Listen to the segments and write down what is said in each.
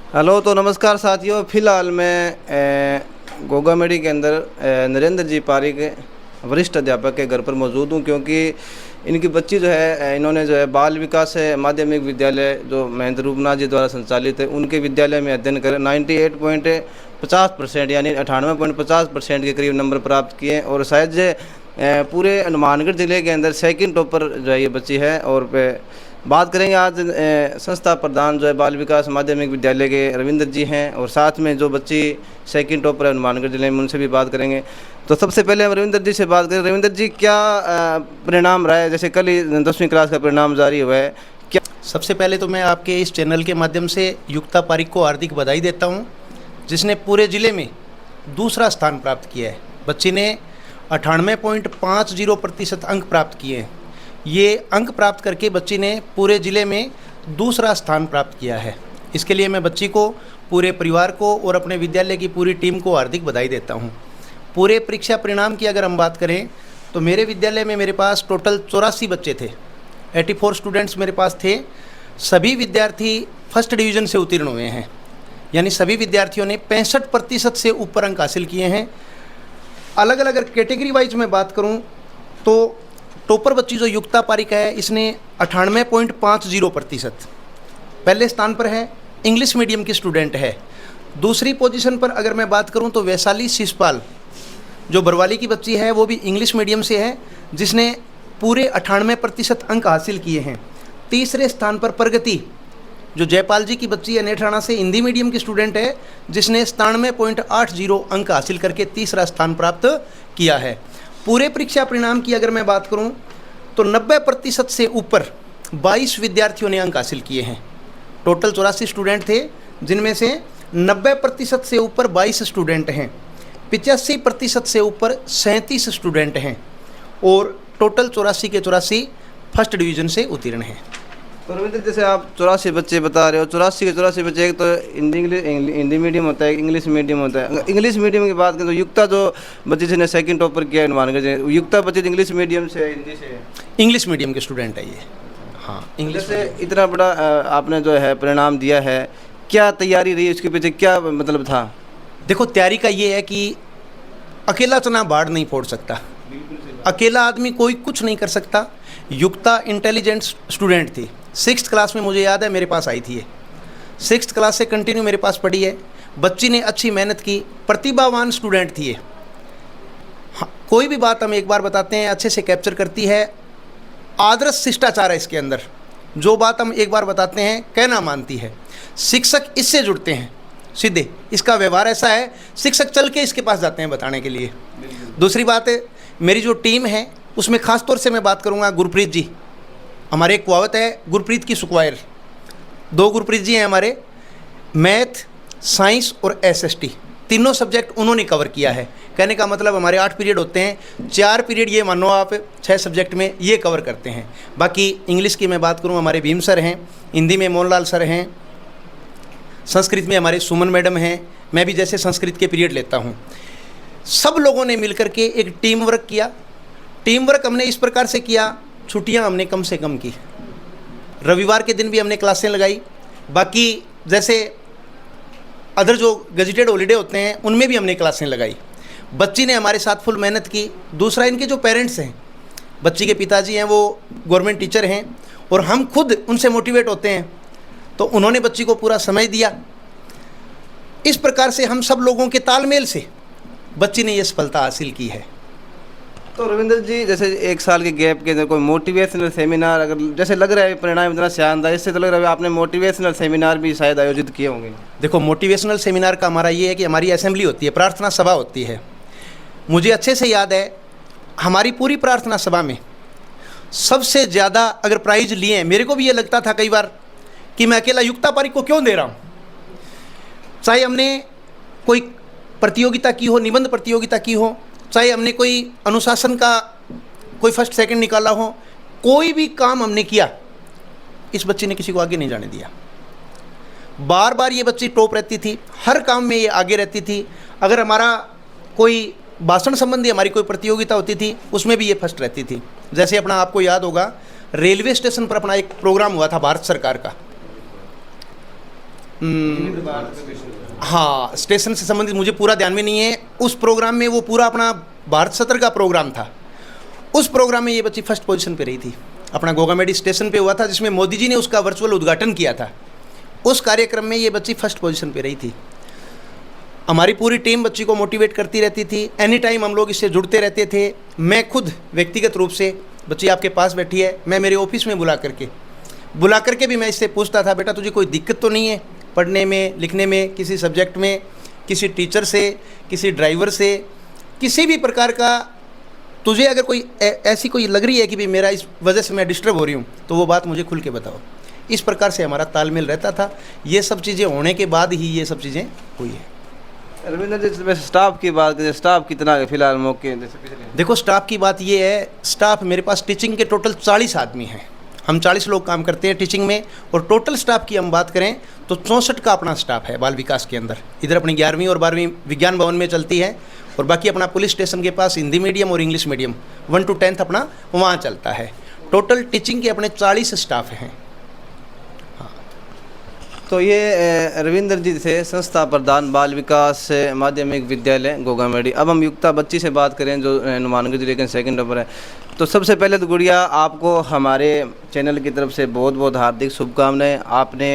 Hello, तो नमस्कार साथियों। फ़िलहाल मैं गोगामेडी के अंदर नरेंद्र जी पारिक वरिष्ठ अध्यापक के घर पर मौजूद हूँ, क्योंकि इनकी बच्ची जो है इन्होंने जो है बाल विकास माध्यमिक विद्यालय जो महेंद्र रूपनाथ जी द्वारा संचालित है उनके विद्यालय में अध्ययन कर 98.50% यानी 98.50% के करीब नंबर प्राप्त किए और शायद पूरे हनुमानगढ़ ज़िले के अंदर सेकंड टॉपर जो है ये बच्ची है। और बात करेंगे आज संस्था प्रधान जो है बाल विकास माध्यमिक विद्यालय के रविंद्र जी हैं, और साथ में जो बच्ची सेकंड टॉपर है हनुमानगढ़ जिले में उनसे भी बात करेंगे। तो सबसे पहले हम रविंद्र जी से बात करें। रविंद्र जी, क्या परिणाम रहा है? जैसे कल ही 10वीं क्लास का परिणाम जारी हुआ है, क्या? सबसे पहले तो मैं आपके इस चैनल के माध्यम से युक्ता पारिक को हार्दिक बधाई देता हूं, जिसने पूरे ज़िले में दूसरा स्थान प्राप्त किया है। बच्ची ने 98.50% अंक प्राप्त किए हैं। ये अंक प्राप्त करके बच्ची ने पूरे ज़िले में दूसरा स्थान प्राप्त किया है। इसके लिए मैं बच्ची को, पूरे परिवार को और अपने विद्यालय की पूरी टीम को हार्दिक बधाई देता हूं। पूरे परीक्षा परिणाम की अगर हम बात करें तो मेरे विद्यालय में मेरे पास टोटल 84 बच्चे थे, 84 स्टूडेंट्स मेरे पास थे। सभी विद्यार्थी फर्स्ट डिवीज़न से उत्तीर्ण हुए हैं, यानी सभी विद्यार्थियों ने 65% से ऊपर अंक हासिल किए हैं। अलग अलग अगर कैटेगरी वाइज में बात करूं तो टॉपर बच्ची जो युक्ता पारिक है, इसने 98.50% पहले स्थान पर है। इंग्लिश मीडियम की स्टूडेंट है। दूसरी पोजीशन पर अगर मैं बात करूं तो वैशाली शिषपाल जो बरवाली की बच्ची है, वो भी इंग्लिश मीडियम से है, जिसने पूरे 98% अंक हासिल किए हैं। तीसरे स्थान पर प्रगति जो जयपाल जी की बच्ची है, नेठाणा से, हिंदी मीडियम की स्टूडेंट है, जिसने 97.80 अंक हासिल करके तीसरा स्थान प्राप्त किया है। पूरे परीक्षा परिणाम की अगर मैं बात करूं तो 90% से ऊपर 22 विद्यार्थियों ने अंक हासिल किए हैं। टोटल 84 स्टूडेंट थे, जिनमें से 90% से ऊपर 22 स्टूडेंट हैं, 85% से ऊपर 37 स्टूडेंट हैं और टोटल 84 के 84 फर्स्ट डिवीज़न से उत्तीर्ण हैं। तो रविंद्र, जैसे आप 84 बच्चे बता रहे हो, 84 के 84 बच्चे, एक तो हिंदी मीडियम होता है, इंग्लिश मीडियम होता है। इंग्लिश मीडियम की बात करें तो युक्ता जो बच्ची जिसने सेकंड टॉपर किया है हनुमानगढ़ से, युक्ता बच्ची इंग्लिश मीडियम से है, हिंदी से है? इंग्लिश मीडियम के स्टूडेंट है ये। हाँ, इंग्लिश से इतना बड़ा आपने जो है परिणाम दिया है, क्या तैयारी रही, उसके पीछे क्या मतलब था? देखो, तैयारी का ये है कि अकेला चना बाढ़ नहीं फोड़ सकता, अकेला आदमी कोई कुछ नहीं कर सकता। युक्ता इंटेलिजेंट स्टूडेंट थी। 6th क्लास में मुझे याद है मेरे पास आई थी ये। 6th क्लास से कंटिन्यू मेरे पास पढ़ी है। बच्ची ने अच्छी मेहनत की, प्रतिभावान स्टूडेंट थी ये। हाँ, कोई भी बात हम एक बार बताते हैं अच्छे से कैप्चर करती है। आदर्श शिष्टाचार है इसके अंदर। जो बात हम एक बार बताते हैं कहना मानती है। शिक्षक इससे जुड़ते हैं सीधे, इसका व्यवहार ऐसा है, शिक्षक चल के इसके पास जाते हैं बताने के लिए। दूसरी बात है, मेरी जो टीम है उसमें ख़ास तौर से मैं बात करूँगा गुरप्रीत जी। हमारे एक कहावत है गुरप्रीत की सुकवायर। 2 गुरप्रीत जी हैं हमारे। मैथ, साइंस और एसएसटी तीनों सब्जेक्ट उन्होंने कवर किया है। कहने का मतलब हमारे 8 पीरियड होते हैं, 4 पीरियड ये मानो आप 6 सब्जेक्ट में ये कवर करते हैं। बाकी इंग्लिश की मैं बात करूँ, हमारे भीम सर हैं, हिंदी में मोहनलाल सर हैं, संस्कृत में हमारे सुमन मैडम हैं, मैं भी जैसे संस्कृत के पीरियड लेता हूँ। सब लोगों ने मिलकर के एक टीम वर्क किया। टीम वर्क हमने इस प्रकार से किया, छुट्टियां हमने कम से कम की, रविवार के दिन भी हमने क्लासें लगाई। बाकी जैसे अदर जो गजेटेड हॉलीडे होते हैं उनमें भी हमने क्लासें लगाई। बच्ची ने हमारे साथ फुल मेहनत की। दूसरा, इनके जो पेरेंट्स हैं, बच्ची के पिताजी हैं वो गवर्नमेंट टीचर हैं और हम खुद उनसे मोटिवेट होते हैं, तो उन्होंने बच्ची को पूरा समय दिया। इस प्रकार से हम सब लोगों के तालमेल से बच्ची ने ये सफलता हासिल की है। तो रविंद्र जी, जैसे 1 साल के गैप के अंदर कोई मोटिवेशनल सेमिनार, अगर जैसे लग रहा है परिणाम इतना शानदार, इससे तो लग रहा है आपने मोटिवेशनल सेमिनार भी शायद आयोजित किए होंगे। देखो, मोटिवेशनल सेमिनार का हमारा ये है कि हमारी असेंबली होती है, प्रार्थना सभा होती है। मुझे अच्छे से याद है हमारी पूरी प्रार्थना सभा में सबसे ज़्यादा अगर प्राइज़ लिए हैं, मेरे को भी ये लगता था कई बार कि मैं अकेला युक्ता पारिक को क्यों दे रहा हूँ। चाहे हमने कोई प्रतियोगिता की हो, निबंध प्रतियोगिता की हो, चाहे हमने कोई अनुशासन का कोई फर्स्ट सेकंड निकाला हो, कोई भी काम हमने किया, इस बच्ची ने किसी को आगे नहीं जाने दिया। बार बार ये बच्ची टॉप रहती थी, हर काम में ये आगे रहती थी। अगर हमारा कोई भाषण संबंधी हमारी कोई प्रतियोगिता होती थी, उसमें भी ये फर्स्ट रहती थी। जैसे अपना आपको याद होगा, रेलवे स्टेशन पर अपना एक प्रोग्राम हुआ था भारत सरकार का, हाँ, स्टेशन से संबंधित मुझे पूरा ध्यान में नहीं है। उस प्रोग्राम में वो पूरा अपना भारत सत्र का प्रोग्राम था। उस प्रोग्राम में ये बच्ची फर्स्ट पोजीशन पे रही थी। अपना गोगामेडी स्टेशन पे हुआ था, जिसमें मोदी जी ने उसका वर्चुअल उद्घाटन किया था। उस कार्यक्रम में ये बच्ची फर्स्ट पोजीशन पे रही थी। हमारी पूरी टीम बच्ची को मोटिवेट करती रहती थी। एनी टाइम हम लोग इससे जुड़ते रहते थे। मैं खुद व्यक्तिगत रूप से, बच्ची आपके पास बैठी है, मैं मेरे ऑफिस में बुला करके भी मैं इससे पूछता था, बेटा तुझे कोई दिक्कत तो नहीं है पढ़ने में, लिखने में, किसी सब्जेक्ट में, किसी टीचर से, किसी ड्राइवर से, किसी भी प्रकार का तुझे अगर कोई ऐसी कोई लग रही है कि भाई मेरा इस वजह से मैं डिस्टर्ब हो रही हूँ, तो वो बात मुझे खुल के बताओ। इस प्रकार से हमारा तालमेल रहता था। ये सब चीज़ें होने के बाद ही ये सब चीज़ें हुई है। रविंद्र जी, वैसे स्टाफ की बात करें, स्टाफ कितना है फिलहाल मौके जैसे पिछले? देखो, स्टाफ की बात ये है, स्टाफ मेरे पास टीचिंग के टोटल 40 आदमी हैं। हम 40 लोग काम करते हैं टीचिंग में। और टोटल स्टाफ की हम बात करें तो 64 का अपना स्टाफ है बाल विकास के अंदर। इधर अपनी 11वीं और 12वीं विज्ञान भवन में चलती है, और बाकी अपना पुलिस स्टेशन के पास हिंदी मीडियम और इंग्लिश मीडियम 1 to 10th अपना वहाँ चलता है। टोटल टीचिंग के अपने 40 स्टाफ हैं। तो ये रविंद्र जी थे, संस्था प्रधान बाल विकास माध्यमिक विद्यालय गोगामेडी। अब हम युक्ता बच्ची से बात करें जो हनुमानगढ़ जिले के सेकंड नंबर है। तो सबसे पहले तो गुड़िया, आपको हमारे चैनल की तरफ से बहुत बहुत हार्दिक शुभकामनाएं। आपने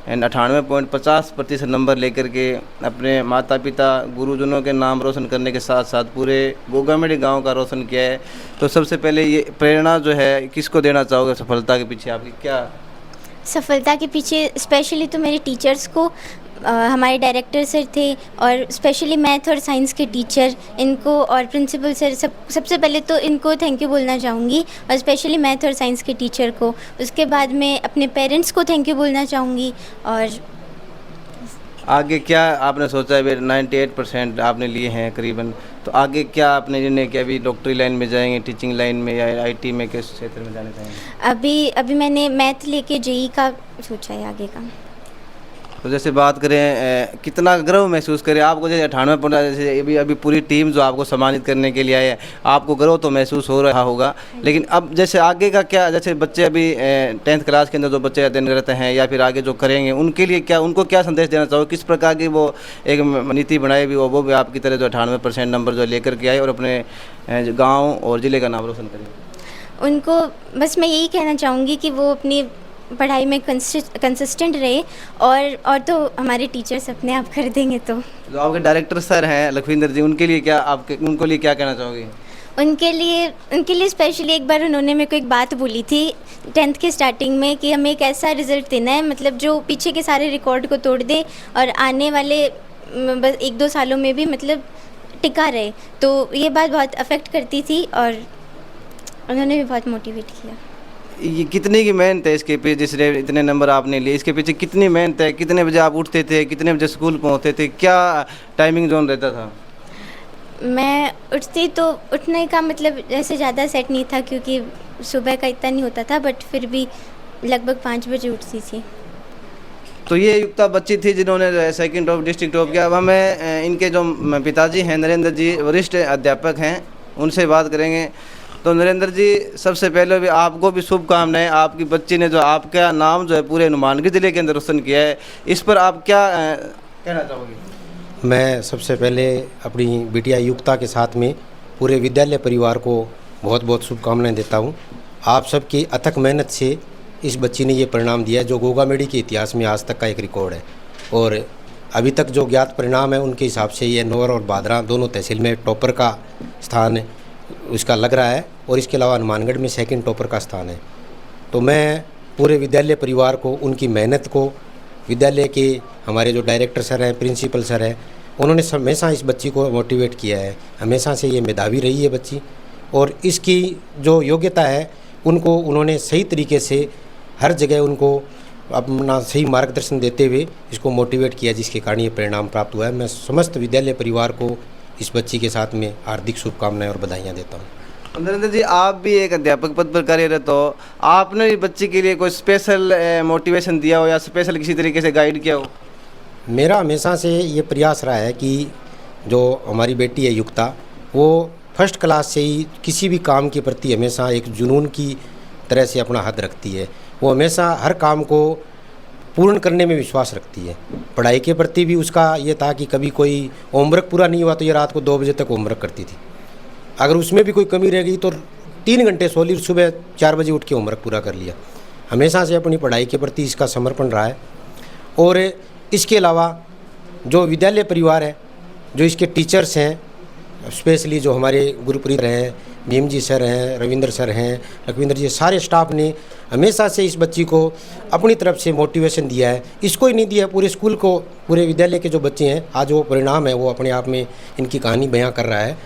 98.50% नंबर लेकर के अपने माता पिता गुरुजनों के नाम रोशन करने के साथ साथ पूरे गोगामेडी गांव का रोशन किया है। तो सबसे पहले ये प्रेरणा जो है किसको देना चाहोगे? सफलता के पीछे आपकी क्या? सफलता के पीछे स्पेशली तो मेरे टीचर्स को, हमारे डायरेक्टर सर थे, और स्पेशली मैथ और साइंस के टीचर, इनको, और प्रिंसिपल सर, सबसे पहले तो इनको थैंक यू बोलना चाहूँगी, और स्पेशली मैथ और साइंस के टीचर को। उसके बाद मैं अपने पेरेंट्स को थैंक यू बोलना चाहूँगी। और आगे क्या आपने सोचा है? 98% आपने लिए हैं करीबन, तो आगे क्या आपने निर्णय किया? अभी डॉक्टरी लाइन में जाएंगे, टीचिंग लाइन में, या आईटी में, किस क्षेत्र में जाना चाहेंगे? अभी मैंने मैथ लेके जेई का सोचा है आगे का। तो जैसे बात करें कितना गर्व महसूस करें आपको? जैसे 98 जैसे अभी पूरी टीम जो आपको सम्मानित करने के लिए आए हैं, आपको गर्व तो महसूस हो रहा होगा, लेकिन अब जैसे आगे का क्या? जैसे बच्चे अभी 10th क्लास के अंदर जो बच्चे अध्ययन करते हैं या फिर आगे जो करेंगे, उनके लिए क्या, उनको क्या संदेश देना चाहोगे? किस प्रकार की वो एक नीति बनाई भी, वो भी आपकी तरह जो 98% नंबर जो लेकर के आए और अपने गाँव और ज़िले का नाम रोशन करें? उनको बस मैं यही कहना चाहूँगी कि वो अपनी पढ़ाई में कंसिस्टेंट रहे, और तो हमारे टीचर्स अपने आप कर देंगे। तो जो आपके डायरेक्टर सर हैं लखविंदर जी, उनके लिए क्या उनको लिए क्या कहना चाहोगे? उनके लिए स्पेशली एक बार उन्होंने मेरे को एक बात बोली थी 10th के स्टार्टिंग में, कि हमें एक ऐसा रिज़ल्ट देना है, मतलब जो पीछे के सारे रिकॉर्ड को तोड़ दे और आने वाले बस 1-2 सालों में भी मतलब टिका रहे। तो ये बात बहुत अफेक्ट करती थी, और उन्होंने भी बहुत मोटिवेट किया। ये कितनी की मेहनत है इसके पीछे, जिसने इतने नंबर आपने लिए, इसके पीछे कितनी मेहनत है? कितने बजे आप उठते थे, कितने बजे स्कूल पहुंचते थे, क्या टाइमिंग जोन रहता था? मैं उठती तो उठने का मतलब ऐसे ज़्यादा सेट नहीं था, क्योंकि सुबह का इतना नहीं होता था, बट फिर भी लगभग 5 बजे उठती थी। तो ये युक्ता बच्ची थी जिन्होंने सेकंड टॉप डिस्ट्रिक्ट टॉप किया। अब हमें इनके जो पिताजी हैं नरेंद्र जी, वरिष्ठ अध्यापक हैं, उनसे बात करेंगे। तो नरेंद्र जी, सबसे पहले भी आपको भी शुभकामनाएं। आपकी बच्ची ने जो आपका नाम जो है पूरे हनुमानगढ़ जिले के अंदर रोशन किया है, इस पर आप क्या कहना चाहोगे? मैं सबसे पहले अपनी बिटिया युक्ता के साथ में पूरे विद्यालय परिवार को बहुत बहुत शुभकामनाएं देता हूं। आप सबकी अथक मेहनत से इस बच्ची ने ये परिणाम दिया है, जो गोगामेडी के इतिहास में आज तक का एक रिकॉर्ड है। और अभी तक जो ज्ञात परिणाम है उनके हिसाब से ये नौर और बादरा दोनों तहसील में टॉपर का स्थान उसका लग रहा है, और इसके अलावा हनुमानगढ़ में सेकंड टॉपर का स्थान है। तो मैं पूरे विद्यालय परिवार को, उनकी मेहनत को, विद्यालय के हमारे जो डायरेक्टर सर हैं, प्रिंसिपल सर हैं, उन्होंने हमेशा इस बच्ची को मोटिवेट किया है। हमेशा से ये मेधावी रही है बच्ची, और इसकी जो योग्यता है उनको उन्होंने सही तरीके से हर जगह उनको अपना सही मार्गदर्शन देते हुए इसको मोटिवेट किया, जिसके कारण ये परिणाम प्राप्त हुआ है। मैं समस्त विद्यालय परिवार को इस बच्ची के साथ में हार्दिक शुभकामनाएं और बधाइयाँ देता हूँ। नरेंद्र जी, आप भी एक अध्यापक पद पर कार्यरत हो, आपने भी बच्ची के लिए कोई स्पेशल मोटिवेशन दिया हो या स्पेशल किसी तरीके से गाइड किया हो? मेरा हमेशा से ये प्रयास रहा है कि जो हमारी बेटी है युक्ता, वो फर्स्ट क्लास से ही किसी भी काम के प्रति हमेशा एक जुनून की तरह से अपना हाथ रखती है। वो हमेशा हर काम को पूर्ण करने में विश्वास रखती है। पढ़ाई के प्रति भी उसका ये था कि कभी कोई होमवर्क पूरा नहीं हुआ तो ये रात को 2 बजे तक होमवर्क करती थी। अगर उसमें भी कोई कमी रह गई तो 3 घंटे सो ली, सुबह 4 बजे उठ के होमवर्क पूरा कर लिया। हमेशा से अपनी पढ़ाई के प्रति इसका समर्पण रहा है। और इसके अलावा जो विद्यालय परिवार है, जो इसके टीचर्स हैं, स्पेशली जो हमारे गुरप्रीत हैं, भीम जी सर हैं, रविंद्र सर हैं, लखविंदर जी, सारे स्टाफ ने हमेशा से इस बच्ची को अपनी तरफ से मोटिवेशन दिया है। इसको ही नहीं दिया, पूरे स्कूल को, पूरे विद्यालय के जो बच्चे हैं, आज वो परिणाम है वो अपने आप में इनकी कहानी बयां कर रहा है।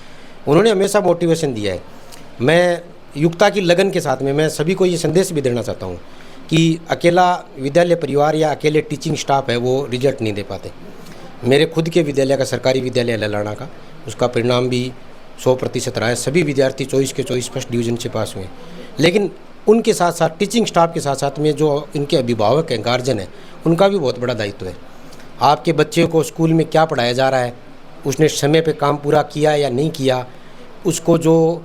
उन्होंने हमेशा मोटिवेशन दिया है। मैं युक्ता की लगन के साथ में मैं सभी को ये संदेश भी देना चाहता हूँ कि अकेला विद्यालय परिवार या अकेले टीचिंग स्टाफ है वो रिजल्ट नहीं दे पाते। मेरे खुद के विद्यालय का, सरकारी विद्यालय ललाना का, उसका परिणाम भी 100% रहा है। सभी विद्यार्थी 24 के 24 फर्स्ट डिवीज़न से पास हुए। लेकिन उनके साथ साथ टीचिंग स्टाफ के साथ साथ में जो इनके अभिभावक हैं, गार्जियन हैं, उनका भी बहुत बड़ा दायित्व है। आपके बच्चे को स्कूल में क्या पढ़ाया जा रहा है, उसने समय पे काम पूरा किया या नहीं किया, उसको जो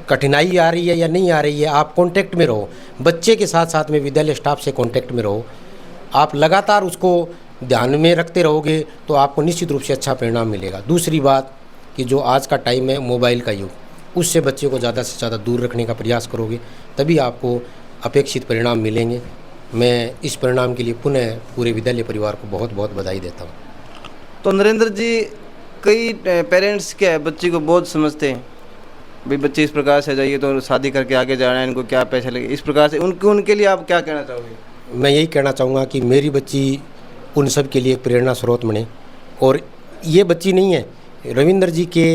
कठिनाई आ रही है या नहीं आ रही है, आप कांटेक्ट में रहो। बच्चे के साथ साथ में विद्यालय स्टाफ से कांटेक्ट में रहो। आप लगातार उसको ध्यान में रखते रहोगे तो आपको निश्चित रूप से अच्छा परिणाम मिलेगा। दूसरी बात कि जो आज का टाइम है मोबाइल का युग, उससे बच्चे को ज़्यादा से ज़्यादा दूर रखने का प्रयास करोगे तभी आपको अपेक्षित परिणाम मिलेंगे। मैं इस परिणाम के लिए पुनः पूरे विद्यालय परिवार को बहुत बहुत बधाई देता हूँ। तो नरेंद्र जी, कई पेरेंट्स क्या है, बच्ची को बोझ समझते हैं, भाई बच्चे इस प्रकार से जाइए तो शादी करके आगे जा रहे हैं, इनको क्या पैसे लगे, इस प्रकार से उनके लिए आप क्या कहना चाहोगे? मैं यही कहना चाहूँगा कि मेरी बच्ची उन सब के लिए एक प्रेरणा स्रोत बने। और ये बच्ची नहीं है, रविंद्र जी के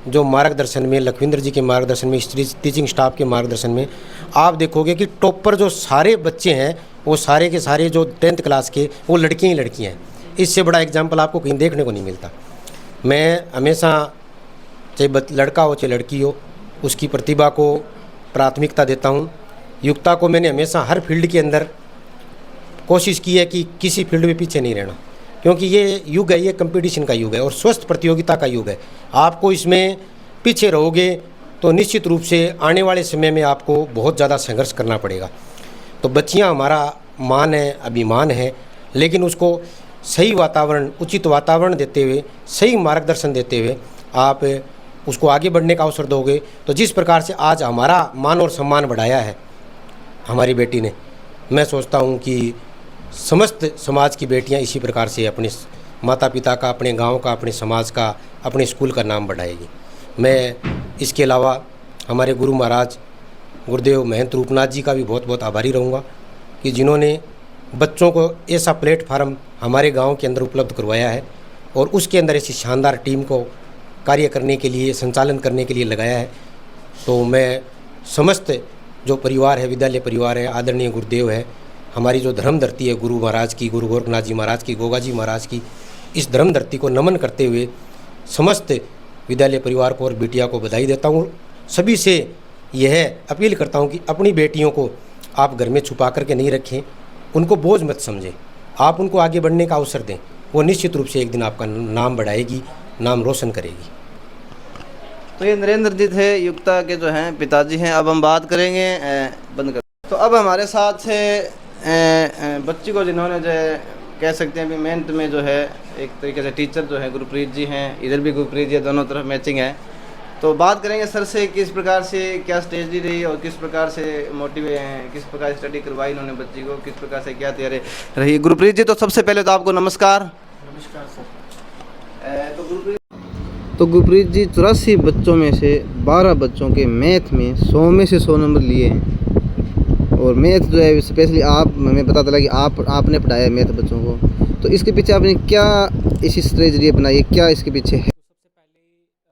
जो मार्गदर्शन में, लखविंदर जी के मार्गदर्शन में, टीचिंग स्टाफ के मार्गदर्शन में आप देखोगे कि टॉपर जो सारे बच्चे हैं वो सारे के सारे जो 10th क्लास के वो लड़कियाँ ही लड़कियाँ हैं। इससे बड़ा एग्जाम्पल आपको कहीं देखने को नहीं मिलता। मैं हमेशा चाहे लड़का हो चाहे लड़की हो, उसकी प्रतिभा को प्राथमिकता देता हूँ। युक्ता को मैंने हमेशा हर फील्ड के अंदर कोशिश की है कि किसी फील्ड में पीछे नहीं रहना, क्योंकि ये युग है, ये कंपटीशन का युग है और स्वस्थ प्रतियोगिता का युग है। आपको इसमें पीछे रहोगे तो निश्चित रूप से आने वाले समय में आपको बहुत ज़्यादा संघर्ष करना पड़ेगा। तो बच्चियाँ हमारा मान है, अभिमान है, लेकिन उसको सही वातावरण, उचित वातावरण देते हुए, सही मार्गदर्शन देते हुए आप उसको आगे बढ़ने का अवसर दोगे तो जिस प्रकार से आज हमारा मान और सम्मान बढ़ाया है हमारी बेटी ने, मैं सोचता हूँ कि समस्त समाज की बेटियां इसी प्रकार से अपने माता पिता का, अपने गांव का, अपने समाज का, अपने स्कूल का नाम बढ़ाएगी। मैं इसके अलावा हमारे गुरु महाराज गुरुदेव महंत रूपनाथ जी का भी बहुत बहुत आभारी रहूँगा कि जिन्होंने बच्चों को ऐसा प्लेटफार्म हमारे गांव के अंदर उपलब्ध करवाया है और उसके अंदर ऐसी शानदार टीम को कार्य करने के लिए, संचालन करने के लिए लगाया है। तो मैं समस्त जो परिवार है, विद्यालय परिवार है, आदरणीय गुरुदेव है, हमारी जो धर्म धरती है गुरु महाराज की, गुरु गोरखनाथ जी महाराज की, गोगा जी महाराज की, इस धर्म धरती को नमन करते हुए समस्त विद्यालय परिवार को और बेटिया को बधाई देता हूँ। सभी से यह अपील करता हूँ कि अपनी बेटियों को आप घर में छुपा करके नहीं रखें, उनको बोझ मत समझें, आप उनको आगे बढ़ने का अवसर दें। वो निश्चित रूप से एक दिन आपका नाम बढ़ाएगी, नाम रोशन करेगी। तो ये नरेंद्र जी थे, युक्ता के जो हैं पिताजी हैं। अब हम बात करेंगे बंद कर। तो अब हमारे साथ है बच्ची को जिन्होंने जो है कह सकते हैं अभी मेहनत में जो है एक तरीके से टीचर जो है गुरप्रीत जी हैं, इधर भी गुरप्रीत जी, दोनों तरफ मैचिंग है। तो बात करेंगे सर से किस प्रकार से क्या स्ट्रेटजी रही और किस प्रकार से किस प्रकार स्टडी करवाई इन्होंने बच्ची को, किस प्रकार से क्या तैयारी रही। गुरप्रीत जी, तो सबसे पहले तो आपको नमस्कार। नमस्कार सर। तो गुरप्रीत जी 84 बच्चों में से 12 बच्चों के मैथ में 100 में से 100 नंबर लिए हैं। और मैथ जो है स्पेशली आप, हमें पता चला कि आपने पढ़ाया है मैथ बच्चों को, तो इसके पीछे आपने क्या इसी स्ट्रेटजी अपनाई है, क्या इसके पीछे है? सबसे पहले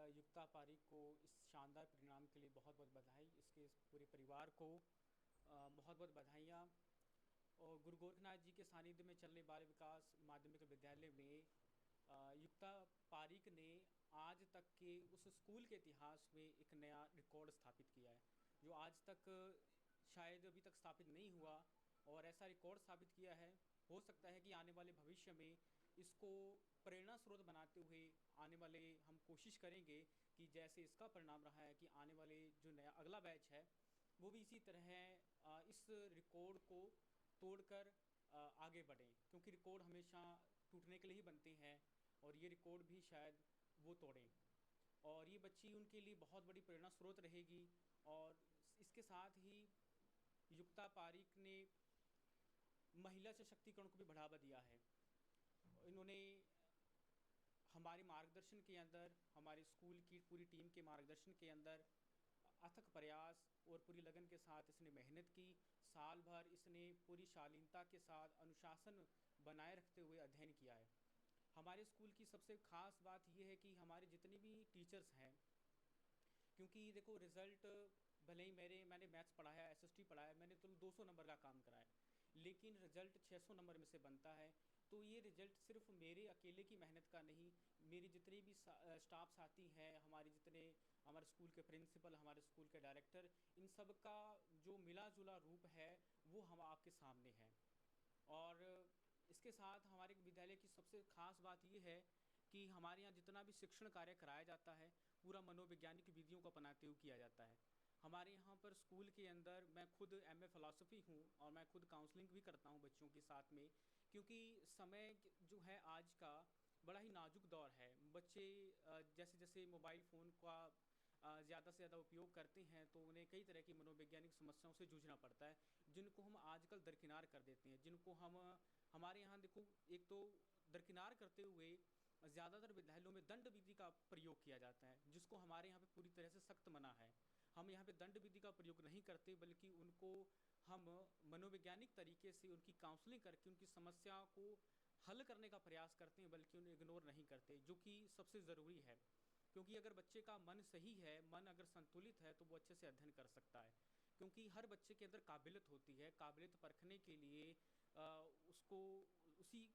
युक्ता पारिक को इस शानदार परिणाम के लिए बहुत बहुत बधाई, इसके पूरे परिवार को बहुत बहुत बधाइयाँ। और गुरु गोरखनाथ जी के सानिध्य में चलने बाल विकास माध्यमिक विद्यालय में युक्ता पारिक ने आज तक के उस स्कूल के इतिहास में एक नया रिकॉर्ड स्थापित किया है, जो आज तक शायद अभी तक स्थापित नहीं हुआ। और ऐसा रिकॉर्ड स्थापित किया है, हो सकता है कि आने वाले भविष्य में इसको प्रेरणा स्रोत बनाते हुए आने वाले हम कोशिश करेंगे कि जैसे इसका परिणाम रहा है कि आने वाले जो नया अगला बैच है वो भी इसी तरह इस रिकॉर्ड को तोड़कर आगे बढ़ें, क्योंकि रिकॉर्ड हमेशा टूटने के लिए ही बनते हैं और ये रिकॉर्ड भी शायद वो तोड़ें। और ये बच्ची उनके लिए बहुत बड़ी प्रेरणा स्रोत रहेगी। और इसके साथ ही युक्ता पारिक ने महिला सशक्तिकरण को भी बढ़ावा दिया है। इन्होंने हमारे मार्गदर्शन के अंदर, हमारे स्कूल की पूरी टीम के मार्गदर्शन के अंदर अथक प्रयास और पूरी लगन के साथ इसने मेहनत की। साल भर इसने पूरी शालीनता के साथ अनुशासन बनाए रखते हुए अध्ययन किया है। हमारे स्कूल की सबसे ख़ास बात यह है कि हमारे जितने भी टीचर्स हैं, क्योंकि देखो रिज़ल्ट भले ही मैंने मैथ्स पढ़ाया, एसएसटी पढ़ाया, मैंने तो 200 नंबर का काम कराया, लेकिन रिज़ल्ट 600 नंबर में से बनता है। तो ये रिज़ल्ट सिर्फ मेरे अकेले की मेहनत का नहीं, मेरी जितने भी स्टाफ साथी हैं, हमारे स्कूल के प्रिंसिपल, हमारे स्कूल के डायरेक्टर, इन सब का जो मिला जुला रूप है वो हम आपके सामने है। और इसके साथ हमारे विद्यालय की सबसे ख़ास बात ये है कि हमारे यहाँ जितना भी शिक्षण कार्य कराया जाता है पूरा मनोवैज्ञानिक विधियों को अपनाते हुए किया जाता है। हमारे यहाँ पर स्कूल के अंदर मैं खुद एमए फ़िलासफ़ी हूँ और मैं खुद काउंसलिंग भी करता हूँ बच्चों के साथ में, क्योंकि समय जो है आज का बड़ा ही नाजुक दौर है। बच्चे जैसे जैसे मोबाइल फ़ोन का ज़्यादा से ज़्यादा उपयोग करते हैं तो उन्हें कई तरह की मनोवैज्ञानिक समस्याओं से जूझना पड़ता है, जिनको हम आजकल दरकिनार कर देते हैं, जिनको हम हमारे यहाँ देखो, एक तो दरकिनार करते हुए ज़्यादातर विद्यालयों में दंड विधि का प्रयोग किया जाता है, जिसको हमारे यहाँ पे पूरी तरह से सख्त मना है। हम यहाँ पे दंड विधि का प्रयोग नहीं करते, बल्कि उनको हम मनोवैज्ञानिक तरीके से उनकी काउंसलिंग करके उनकी समस्या को हल करने का प्रयास करते हैं, बल्कि उन्हें इग्नोर नहीं करते, जो कि सबसे ज़रूरी है। क्योंकि अगर बच्चे का मन सही है, मन अगर संतुलित है, तो वो अच्छे से अध्ययन कर सकता है। क्योंकि हर बच्चे के अंदर काबिलियत होती है, काबिलियत परखने के लिए उसको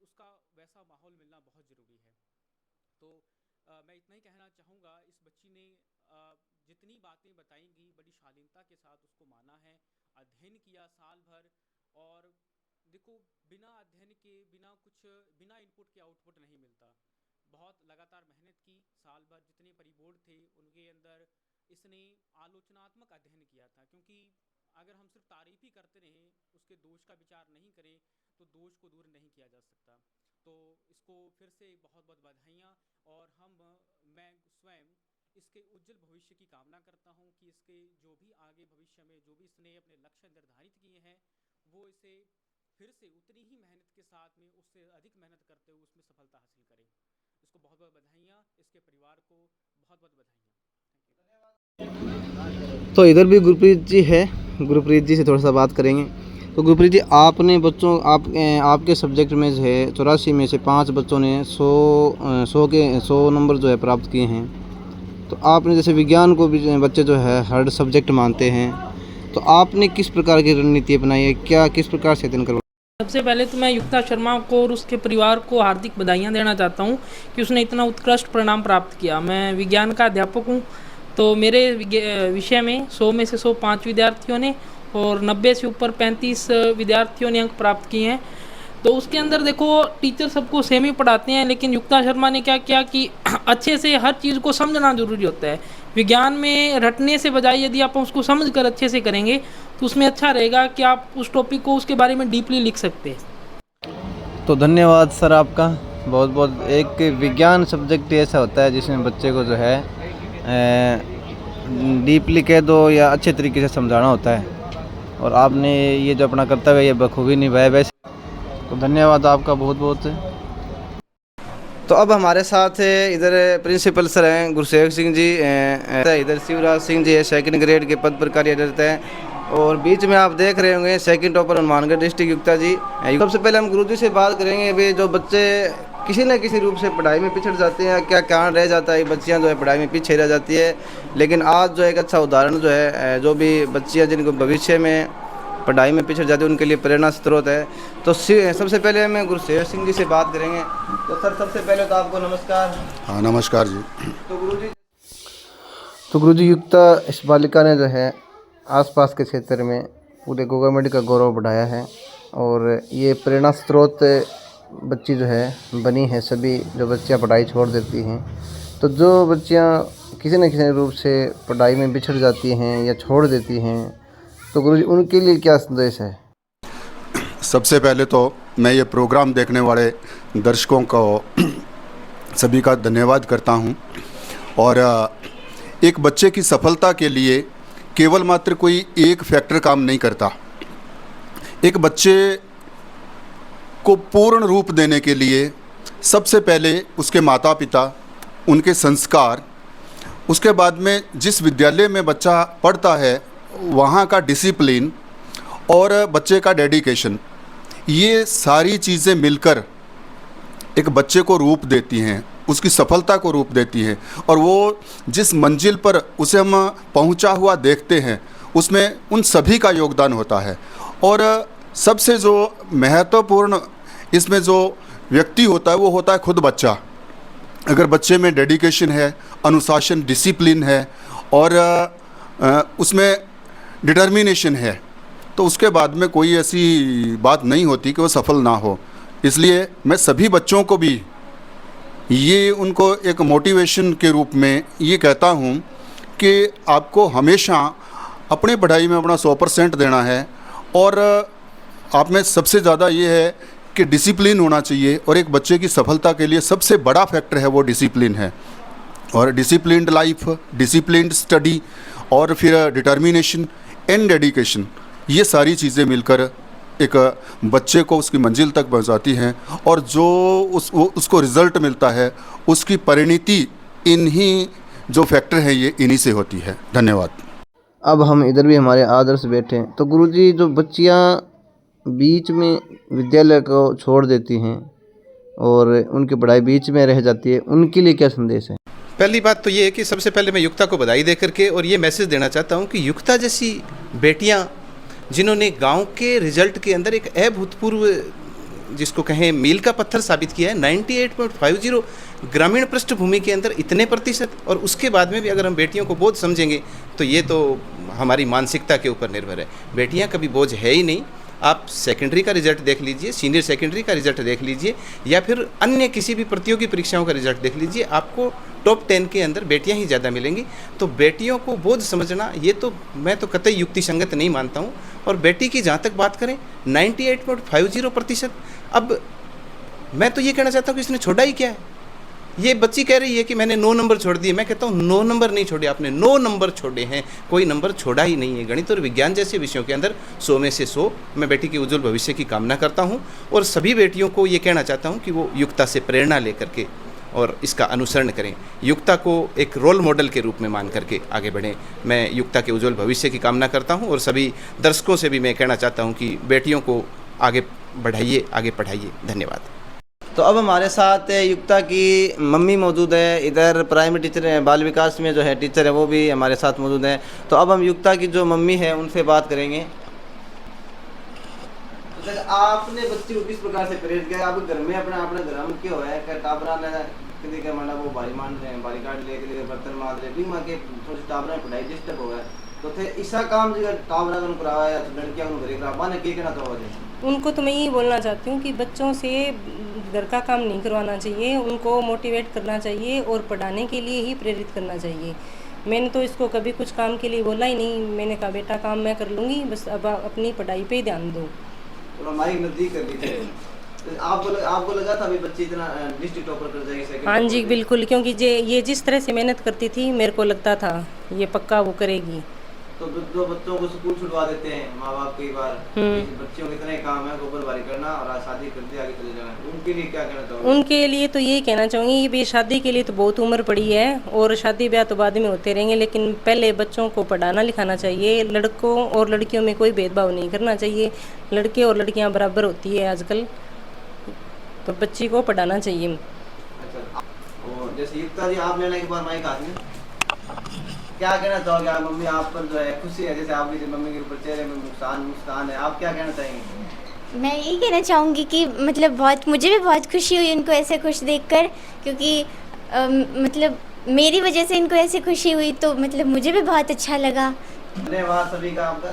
उसका वैसा माहौल मिलना बहुत ज़रूरी है। तो मैं इतना ही कहना चाहूँगा, इस बच्ची ने जितनी बातें बताएंगी बड़ी शालीनता के साथ उसको माना है, अध्ययन किया साल भर। और देखो, बिना अध्ययन के, बिना इनपुट के आउटपुट नहीं मिलता। बहुत लगातार मेहनत की, साल भर जितने परिबोर्ड थे उनके अंदर इसने आलोचनात्मक अध्ययन किया था, क्योंकि अगर हम सिर्फ तारीफ़ ही करते रहें, उसके दोष का विचार नहीं करें, तो दोष को दूर नहीं किया जा सकता। तो इसको फिर से बहुत बहुत बधाइयाँ। और मैं स्वयं इसके उज्जवल भविष्य की कामना करता हूँ कि इसके जो भी आगे भविष्य में जो भी इसने अपने लक्ष्य निर्धारित किए हैं, वो इसे फिर से उतनी ही मेहनत के साथ में, उससे अधिक मेहनत करते हुए उसमें सफलता हासिल करे। इसको बहुत बहुत बधाइयाँ, इसके परिवार को बहुत बहुत बधाइयाँ। तो इधर भी गुरप्रीत जी है, गुरप्रीत जी से थोड़ा सा बात करेंगे। तो गुरप्रीत जी, आपने आपके सब्जेक्ट में जो है 84 में से 5 बच्चों ने 100 नंबर जो है प्राप्त किए हैं। तो आपने जैसे विज्ञान को भी बच्चे जो है हार्ड सब्जेक्ट मानते हैं, तो आपने किस प्रकार की रणनीति अपनाई है, किस प्रकार से अध्ययन करवाया? सबसे पहले तो मैं युक्ता शर्मा को और उसके परिवार को हार्दिक बधाइयाँ देना चाहता हूँ कि उसने इतना उत्कृष्ट परिणाम प्राप्त किया। मैं विज्ञान का अध्यापक हूँ, तो मेरे विषय में 100 में से 105 विद्यार्थियों ने और 90 से ऊपर 35 विद्यार्थियों ने अंक प्राप्त किए हैं। तो उसके अंदर देखो, टीचर सबको सेम ही पढ़ाते हैं, लेकिन युक्ता शर्मा ने क्या किया कि अच्छे से हर चीज़ को समझना ज़रूरी होता है। विज्ञान में रटने से बजाय यदि आप उसको समझ कर अच्छे से करेंगे तो उसमें अच्छा रहेगा कि आप उस टॉपिक को, उसके बारे में डीपली लिख सकते हैं। तो धन्यवाद सर आपका बहुत बहुत। एक विज्ञान सब्जेक्ट ऐसा होता है जिसमें बच्चे को जो है डीपली कह दो या अच्छे तरीके से समझाना होता है, और आपने ये जो अपना कर्तव्य ये बखूबी निभाया वैसे, तो धन्यवाद आपका बहुत बहुत। तो अब हमारे साथ इधर प्रिंसिपल सर हैं गुरसेवक सिंह जी, इधर शिवराज सिंह जी है, 2nd ग्रेड के पद पर कार्यरत हैं, और बीच में आप देख रहे होंगे 2nd टॉपर हनुमानगढ़ डिस्ट्रिक्ट युक्ता जी। सबसे पहले हम गुरुजी से बात करेंगे, अभी जो बच्चे किसी न किसी रूप से पढ़ाई में पिछड़ जाते हैं, क्या कारण रह जाता है, बच्चियां जो है पढ़ाई में पीछे रह जाती है, लेकिन आज जो एक अच्छा उदाहरण जो है, जो भी बच्चियां जिनको भविष्य में पढ़ाई में पिछड़ जाती है उनके लिए प्रेरणा स्रोत है। तो सबसे पहले मैं गुरसेवक सिंह जी से बात करेंगे। तो सर, सबसे पहले तो आपको नमस्कार। हाँ, नमस्कार जी। तो गुरुजी, युक्ता इस बालिका ने जो है आसपास के क्षेत्र में पूरे गवर्नमेंट का गौरव बढ़ाया है, और ये प्रेरणा स्रोत बच्ची जो है बनी है। सभी जो बच्चियाँ पढ़ाई छोड़ देती हैं, तो जो बच्चियाँ किसी न किसी रूप से पढ़ाई में बिछड़ जाती हैं या छोड़ देती हैं, तो गुरुजी उनके लिए क्या संदेश है? सबसे पहले तो मैं ये प्रोग्राम देखने वाले दर्शकों को सभी का धन्यवाद करता हूँ। और एक बच्चे की सफलता के लिए केवल मात्र कोई एक फैक्टर काम नहीं करता। एक बच्चे को पूर्ण रूप देने के लिए सबसे पहले उसके माता पिता, उनके संस्कार, उसके बाद में जिस विद्यालय में बच्चा पढ़ता है वहाँ का डिसिप्लिन और बच्चे का डेडिकेशन, ये सारी चीज़ें मिलकर एक बच्चे को रूप देती हैं, उसकी सफलता को रूप देती हैं। और वो जिस मंजिल पर उसे हम पहुंचा हुआ देखते हैं उसमें उन सभी का योगदान होता है। और सबसे जो महत्वपूर्ण इसमें जो व्यक्ति होता है वो होता है खुद बच्चा। अगर बच्चे में डेडिकेशन है, अनुशासन, डिसिप्लिन है और उसमें डिटर्मिनेशन है तो उसके बाद में कोई ऐसी बात नहीं होती कि वो सफल ना हो। इसलिए मैं सभी बच्चों को भी ये उनको एक मोटिवेशन के रूप में ये कहता हूँ कि आपको हमेशा अपनी पढ़ाई में अपना 100% देना है। और आप में सबसे ज़्यादा ये है कि डिसिप्लिन होना चाहिए। और एक बच्चे की सफलता के लिए सबसे बड़ा फैक्टर है वो डिसिप्लिन है। और डिसिप्लिन्ड लाइफ, डिसिप्लिन्ड स्टडी और फिर डिटर्मिनेशन एंड डेडिकेशन, ये सारी चीज़ें मिलकर एक बच्चे को उसकी मंजिल तक पहुंचाती हैं। और जो उसको रिज़ल्ट मिलता है उसकी परिणति इन्हीं जो फैक्टर हैं ये इन्हीं से होती है। धन्यवाद। अब हम इधर भी हमारे आदर्श बैठे हैं। तो गुरुजी, जो बच्चियाँ बीच में विद्यालय को छोड़ देती हैं और उनकी पढ़ाई बीच में रह जाती है, उनके लिए क्या संदेश है? पहली बात तो ये है कि सबसे पहले मैं युक्ता को बधाई दे करके और ये मैसेज देना चाहता हूँ कि युक्ता जैसी बेटियाँ जिन्होंने गांव के रिजल्ट के अंदर एक अभूतपूर्व, जिसको कहें मील का पत्थर साबित किया है, 98.50 ग्रामीण पृष्ठभूमि के अंदर इतने प्रतिशत। और उसके बाद में भी अगर हम बेटियों को बोझ समझेंगे तो ये तो हमारी मानसिकता के ऊपर निर्भर है। बेटियां कभी बोझ है ही नहीं। आप सेकेंडरी का रिजल्ट देख लीजिए, सीनियर सेकेंडरी का रिजल्ट देख लीजिए या फिर अन्य किसी भी प्रतियोगी परीक्षाओं का रिजल्ट देख लीजिए, आपको टॉप 10 के अंदर बेटियां ही ज़्यादा मिलेंगी। तो बेटियों को बोझ समझना ये तो मैं तो कतई युक्ति संगत नहीं मानता हूँ। और बेटी की जहाँ तक बात करें 98.50%, अब मैं तो ये कहना चाहता हूँ कि इसने छोड़ा ही क्या है। ये बच्ची कह रही है कि मैंने 9 नंबर छोड़ दिए। मैं कहता हूँ 9 नंबर नहीं छोड़े आपने, 9 नंबर छोड़े हैं, कोई नंबर छोड़ा ही नहीं है। गणित और विज्ञान जैसे विषयों के अंदर 100 में से 100। मैं बेटी के उज्जवल भविष्य की कामना करता हूँ और सभी बेटियों को ये कहना चाहता हूँ कि वो युक्ता से प्रेरणा लेकर के और इसका अनुसरण करें, युक्ता को एक रोल मॉडल के रूप में मान करके आगे बढ़ें। मैं युक्ता के उज्जवल भविष्य की कामना करता हूँ और सभी दर्शकों से भी मैं कहना चाहता हूँ कि बेटियों को आगे बढ़ाइए, आगे पढ़ाइए। धन्यवाद। तो अब हमारे साथ युक्ता की मम्मी मौजूद है। इधर प्राइमरी टीचर है, बाल विकास में जो है टीचर है वो भी हमारे साथ मौजूद है। तो अब हम युक्ता की जो मम्मी है उनसे बात करेंगे। तो आपने बच्ची को किस प्रकार से प्रेरित किया? आप घर में अपना घर में क्यों है कि टाबरा ने किसी का माना वो भारी मान रहे हैं, भारी काट लेके बर्तन मार रहे भी माँ के थोड़ी टाबरा पढ़ाई डिस्टर्ब हो गया तो थे ऐसा काम जो टाबरा को कराया या लड़कियां को घरे करा ने के कहना चाहोगे? उनको तो मैं यही बोलना चाहती हूँ कि बच्चों से घर का काम नहीं करवाना चाहिए, उनको मोटिवेट करना चाहिए और पढ़ाने के लिए ही प्रेरित करना चाहिए। मैंने तो इसको कभी कुछ काम के लिए बोला ही नहीं। मैंने कहा बेटा काम मैं कर लूँगी, बस अब अपनी पढ़ाई पे ही ध्यान दो। थोड़ा माइक नजदीक कर दीजिए। आपको लगा था अभी बच्ची इतना डिस्ट्रिक्ट टॉपर कर जाएगी सेकंड? हाँ जी बिल्कुल, क्योंकि ये जिस तरह से मेहनत करती थी मेरे को लगता था ये पक्का वो करेगी। तो जो बच्चों को स्कूल छुड़वा देते हैं माँ बाप कई बार, बच्चों के इतने काम है गोबर बारी करना और शादी करते आगे चले जाना, उनके लिए क्या कहना चाहोगे? उनके लिए तो यही कहना चाहूँगी कि शादी के लिए तो बहुत उम्र पड़ी है और शादी ब्याह तो बाद में होते रहेंगे, लेकिन पहले बच्चों को पढ़ाना लिखाना चाहिए। लड़कों और लड़कियों में कोई भेदभाव नहीं करना चाहिए। लड़के और लड़कियाँ बराबर होती है आजकल, तो बच्ची को पढ़ाना चाहिए। अच्छा, और जैसे युक्ता जी आप लेने के बाद माइक हाथ में क्या कहना चाहोगे? आप मम्मी आप पर जो है खुशी है, जैसे आपकी मम्मी के ऊपर चेहरे में मुस्कान है, आप क्या कहना चाहेंगे? मैं यही कहना चाहूँगी कि मतलब मुझे भी बहुत खुशी हुई उनको ऐसे खुश देखकर, क्योंकि मतलब मेरी वजह से इनको ऐसे खुशी हुई तो मतलब मुझे भी बहुत अच्छा लगा। धन्यवाद सभी का आपका।